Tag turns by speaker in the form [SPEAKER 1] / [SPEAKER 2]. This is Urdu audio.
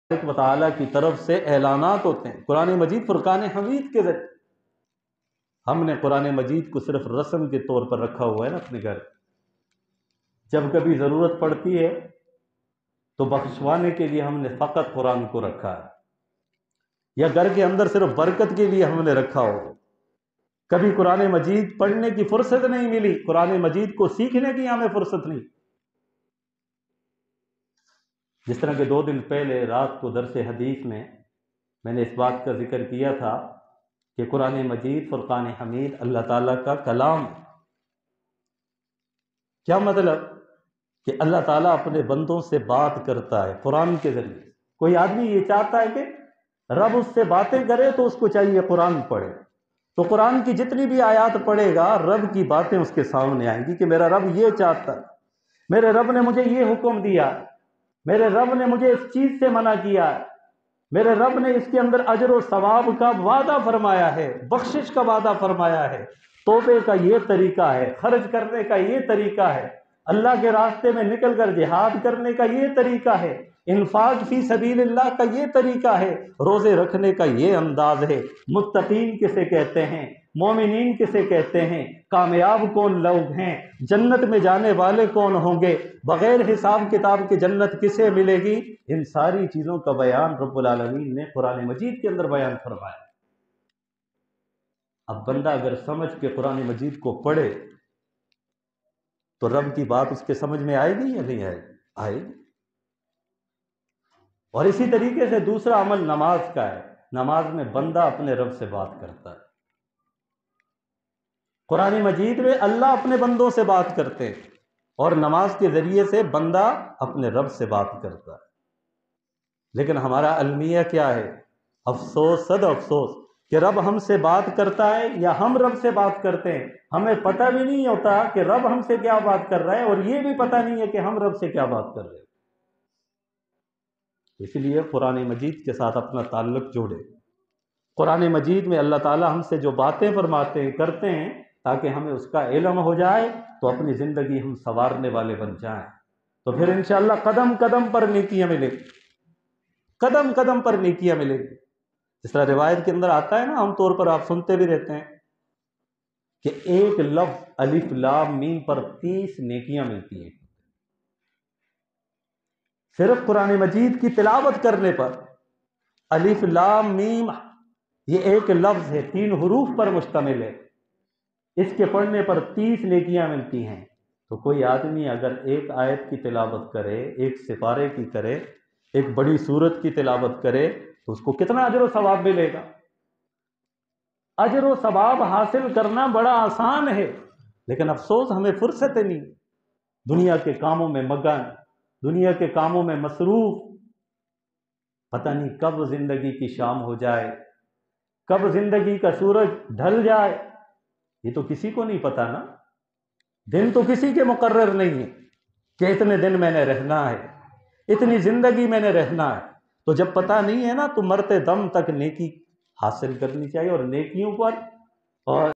[SPEAKER 1] و تعالیٰ کی طرف سے اعلانات ہوتے ہیں قرآن مجید فرقان حمید کے ذریعے۔ ہم نے قرآن مجید کو صرف رسم کے طور پر رکھا ہوا ہے نا اپنے گھر، جب کبھی ضرورت پڑتی ہے تو بخشوانے کے لیے ہم نے فقط قرآن کو رکھا ہے، یا گھر کے اندر صرف برکت کے لیے ہم نے رکھا ہو۔ کبھی قرآن مجید پڑھنے کی فرصت نہیں ملی، قرآن مجید کو سیکھنے کی ہمیں فرصت نہیں۔ جس طرح کہ 2 دن پہلے رات کو درس حدیث میں نے اس بات کا ذکر کیا تھا کہ قرآن مجید فرقان حمید اللہ تعالیٰ کا کلام۔ کیا مطلب؟ کہ اللہ تعالیٰ اپنے بندوں سے بات کرتا ہے قرآن کے ذریعے۔ کوئی آدمی یہ چاہتا ہے کہ رب اس سے باتیں کرے تو اس کو چاہیے قرآن پڑھے، تو قرآن کی جتنی بھی آیات پڑھے گا رب کی باتیں اس کے سامنے آئیں گی کہ میرا رب یہ چاہتا ہے، میرے رب نے مجھے یہ حکم دیا، میرے رب نے مجھے اس چیز سے منع کیا ہے، میرے رب نے اس کے اندر اجر و ثواب کا وعدہ فرمایا ہے، بخشش کا وعدہ فرمایا ہے، توبے کا یہ طریقہ ہے، خرچ کرنے کا یہ طریقہ ہے، اللہ کے راستے میں نکل کر جہاد کرنے کا یہ طریقہ ہے، انفاق فی سبیل اللہ کا یہ طریقہ ہے، روزے رکھنے کا یہ انداز ہے۔ متقین کسے کہتے ہیں، مومنین کسے کہتے ہیں، کامیاب کون لوگ ہیں، جنت میں جانے والے کون ہوں گے، بغیر حساب کتاب کے جنت کسے ملے گی، ان ساری چیزوں کا بیان رب العالمین نے قرآن مجید کے اندر بیان فرمایا۔ اب بندہ اگر سمجھ کے قرآن مجید کو پڑھے تو رب کی بات اس کے سمجھ میں آئے گی یا نہیں آئے گی۔ اور اسی طریقے سے دوسرا عمل نماز کا ہے، نماز میں بندہ اپنے رب سے بات کرتا ہے۔ قرآن مجید میں اللہ اپنے بندوں سے بات کرتے ہیں اور نماز کے ذریعے سے بندہ اپنے رب سے بات کرتا ہے۔ لیکن ہمارا المیہ کیا ہے؟ افسوس صد افسوس کہ رب ہم سے بات کرتا ہے یا ہم رب سے بات کرتے ہیں، ہمیں پتہ بھی نہیں ہوتا کہ رب ہم سے کیا بات کر رہا ہے، اور یہ بھی پتہ نہیں ہے کہ ہم رب سے کیا بات کر رہے ہیں۔ اس لیے قرآن مجید کے ساتھ اپنا تعلق جوڑے۔ قرآن مجید میں اللہ تعالیٰ ہم سے جو باتیں فرماتے ہیں کرتے ہیں تاکہ ہمیں اس کا علم ہو جائے تو اپنی زندگی ہم سنوارنے والے بن جائیں، تو پھر انشاءاللہ قدم قدم پر نیکیاں ملیں گی، قدم قدم پر نیکیاں ملیں گی۔ جس طرح روایت کے اندر آتا ہے نا، عام طور پر آپ سنتے بھی رہتے ہیں کہ ایک لفظ الف لام میم پر 30 نیکیاں ملتی ہیں۔ صرف قرآن مجید کی تلاوت کرنے پر الف لام میم، یہ ایک لفظ ہے، 3 حروف پر مشتمل ہے، اس کے پڑھنے پر 30 نیکیاں ملتی ہیں۔ تو کوئی آدمی اگر ایک آیت کی تلاوت کرے، ایک سپارے کی کرے، ایک بڑی سورت کی تلاوت کرے تو اس کو کتنا اجر و ثواب ملے گا۔ اجر و ثواب حاصل کرنا بڑا آسان ہے، لیکن افسوس ہمیں فرصت نہیں، دنیا کے کاموں میں مگن، دنیا کے کاموں میں مصروف، پتہ نہیں کب زندگی کی شام ہو جائے، کب زندگی کا سورج ڈھل جائے، یہ تو کسی کو نہیں پتا نا۔ دن تو کسی کے مقرر نہیں ہے کہ اتنے دن میں نے رہنا ہے، اتنی زندگی میں نے رہنا ہے۔ تو جب پتہ نہیں ہے نا تو مرتے دم تک نیکی حاصل کرنی چاہیے، اور نیکیوں پر اور